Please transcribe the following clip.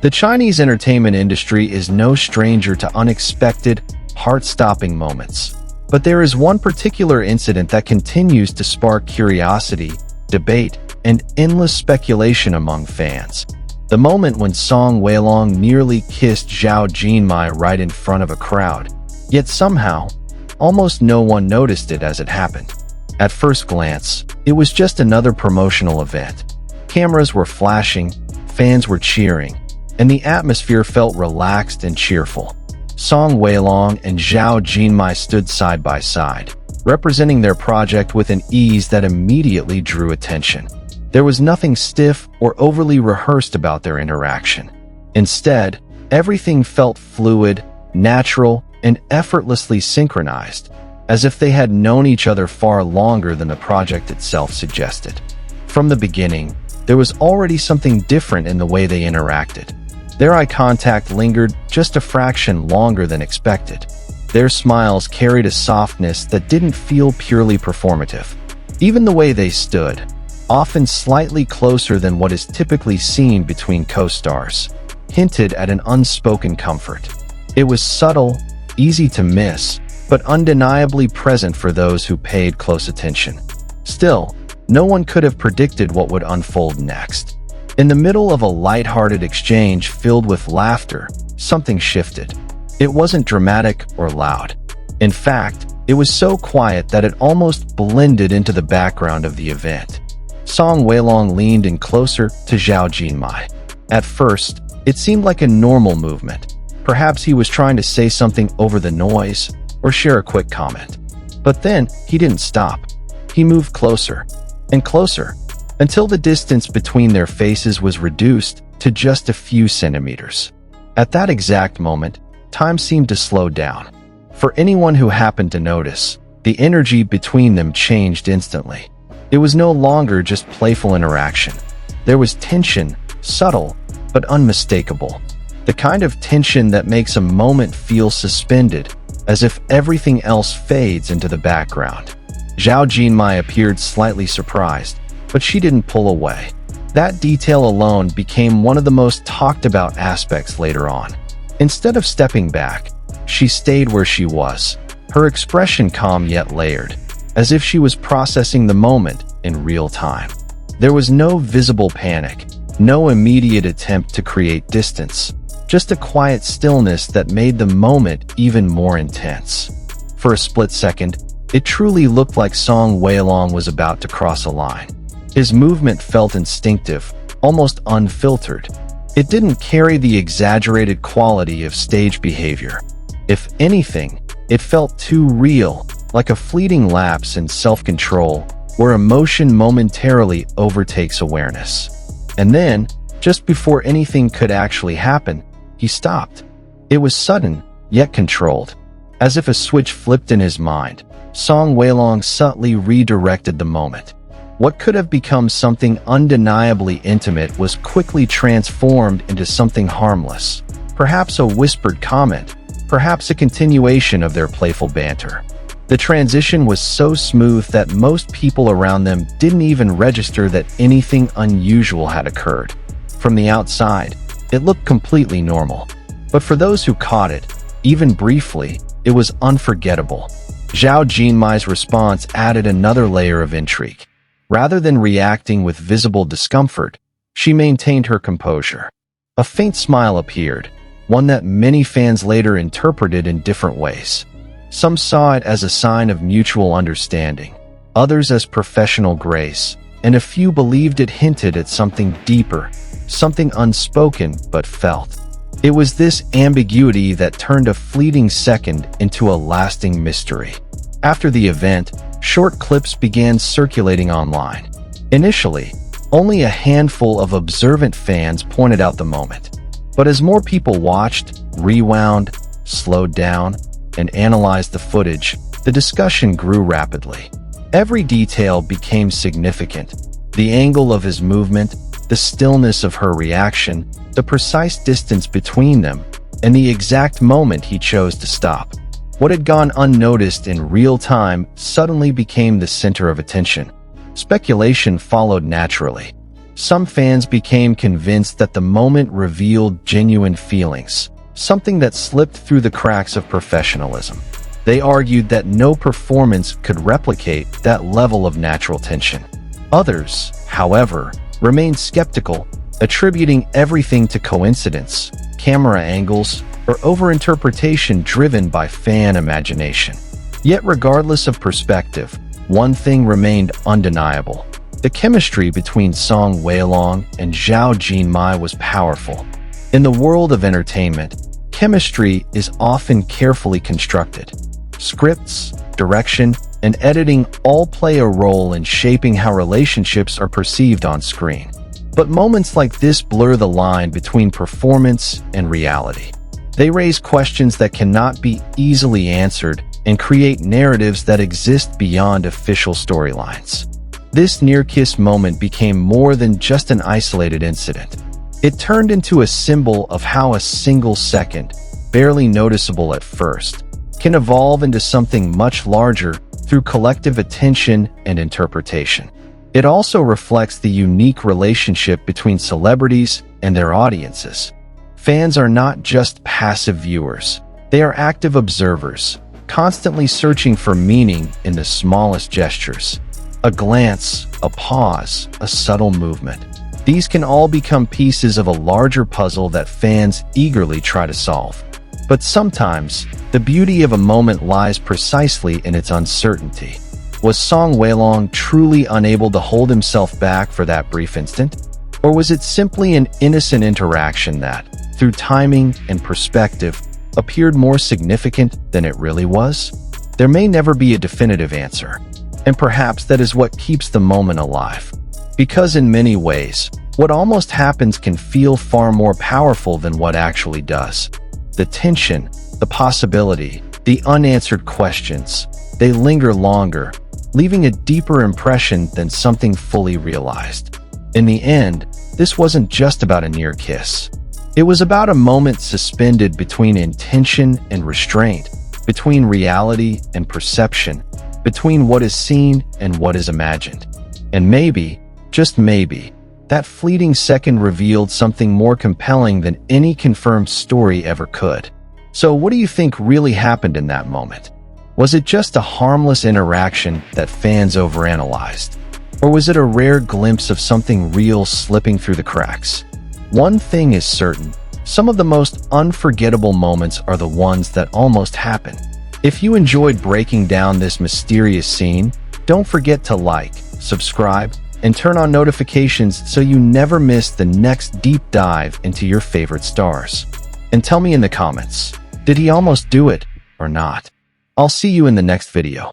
The Chinese entertainment industry is no stranger to unexpected, heart-stopping moments. But there is one particular incident that continues to spark curiosity, debate, and endless speculation among fans. The moment when Song Weilong nearly kissed Zhao Jinmai right in front of a crowd. Yet somehow, almost no one noticed it as it happened. At first glance, it was just another promotional event. Cameras were flashing, fans were cheering, and the atmosphere felt relaxed and cheerful. Song Weilong and Zhao Jinmai stood side by side, representing their project with an ease that immediately drew attention. There was nothing stiff or overly rehearsed about their interaction. Instead, everything felt fluid, natural, and effortlessly synchronized, as if they had known each other far longer than the project itself suggested. From the beginning, there was already something different in the way they interacted. Their eye contact lingered just a fraction longer than expected. Their smiles carried a softness that didn't feel purely performative. Even the way they stood, often slightly closer than what is typically seen between co-stars, hinted at an unspoken comfort. It was subtle, easy to miss, but undeniably present for those who paid close attention. Still, no one could have predicted what would unfold next. In the middle of a light-hearted exchange filled with laughter, something shifted. It wasn't dramatic or loud. In fact, it was so quiet that it almost blended into the background of the event. Song Weilong leaned in closer to Zhao Jinmai. At first, it seemed like a normal movement. Perhaps he was trying to say something over the noise or share a quick comment. But then, he didn't stop. He moved closer and closer, until the distance between their faces was reduced to just a few centimeters. At that exact moment, time seemed to slow down. For anyone who happened to notice, the energy between them changed instantly. It was no longer just playful interaction. There was tension, subtle, but unmistakable. The kind of tension that makes a moment feel suspended, as if everything else fades into the background. Zhao Jinmai appeared slightly surprised, but she didn't pull away. That detail alone became one of the most talked about aspects later on. Instead of stepping back, she stayed where she was, her expression calm yet layered, as if she was processing the moment in real time. There was no visible panic, no immediate attempt to create distance, just a quiet stillness that made the moment even more intense. For a split second, it truly looked like Song Weilong was about to cross a line. His movement felt instinctive, almost unfiltered. It didn't carry the exaggerated quality of stage behavior. If anything, it felt too real, like a fleeting lapse in self-control, where emotion momentarily overtakes awareness. And then, just before anything could actually happen, he stopped. It was sudden, yet controlled. As if a switch flipped in his mind, Song Weilong subtly redirected the moment. What could have become something undeniably intimate was quickly transformed into something harmless. Perhaps a whispered comment, perhaps a continuation of their playful banter. The transition was so smooth that most people around them didn't even register that anything unusual had occurred. From the outside, it looked completely normal. But for those who caught it, even briefly, it was unforgettable. Zhao Jinmai's response added another layer of intrigue. Rather than reacting with visible discomfort, she maintained her composure. A faint smile appeared, one that many fans later interpreted in different ways. Some saw it as a sign of mutual understanding, others as professional grace, and a few believed it hinted at something deeper, something unspoken but felt. It was this ambiguity that turned a fleeting second into a lasting mystery. After the event, short clips began circulating online. Initially, only a handful of observant fans pointed out the moment. But as more people watched, rewound, slowed down, and analyzed the footage, the discussion grew rapidly. Every detail became significant. The angle of his movement, the stillness of her reaction, the precise distance between them, and the exact moment he chose to stop. What had gone unnoticed in real time suddenly became the center of attention. Speculation followed naturally. Some fans became convinced that the moment revealed genuine feelings, something that slipped through the cracks of professionalism. They argued that no performance could replicate that level of natural tension. Others, however, remained skeptical, attributing everything to coincidence, camera angles, or overinterpretation driven by fan imagination. Yet regardless of perspective, one thing remained undeniable. The chemistry between Song Weilong and Zhao Jinmai was powerful. In the world of entertainment, chemistry is often carefully constructed. Scripts, direction, and editing all play a role in shaping how relationships are perceived on screen. But moments like this blur the line between performance and reality. They raise questions that cannot be easily answered and create narratives that exist beyond official storylines. This near-kiss moment became more than just an isolated incident. It turned into a symbol of how a single second, barely noticeable at first, can evolve into something much larger through collective attention and interpretation. It also reflects the unique relationship between celebrities and their audiences. Fans are not just passive viewers. They are active observers, constantly searching for meaning in the smallest gestures. A glance, a pause, a subtle movement. These can all become pieces of a larger puzzle that fans eagerly try to solve. But sometimes, the beauty of a moment lies precisely in its uncertainty. Was Song Weilong truly unable to hold himself back for that brief instant? Or was it simply an innocent interaction that, through timing and perspective, appeared more significant than it really was? There may never be a definitive answer, and perhaps that is what keeps the moment alive. Because in many ways, what almost happens can feel far more powerful than what actually does. The tension, the possibility, the unanswered questions, they linger longer, leaving a deeper impression than something fully realized. In the end, this wasn't just about a near kiss. It was about a moment suspended between intention and restraint, between reality and perception, between what is seen and what is imagined. And maybe, just maybe, that fleeting second revealed something more compelling than any confirmed story ever could. So what do you think really happened in that moment? Was it just a harmless interaction that fans overanalyzed? Or was it a rare glimpse of something real slipping through the cracks? One thing is certain, some of the most unforgettable moments are the ones that almost happen. If you enjoyed breaking down this mysterious scene, don't forget to like, subscribe, and turn on notifications so you never miss the next deep dive into your favorite stars. And tell me in the comments, did he almost do it or not? I'll see you in the next video.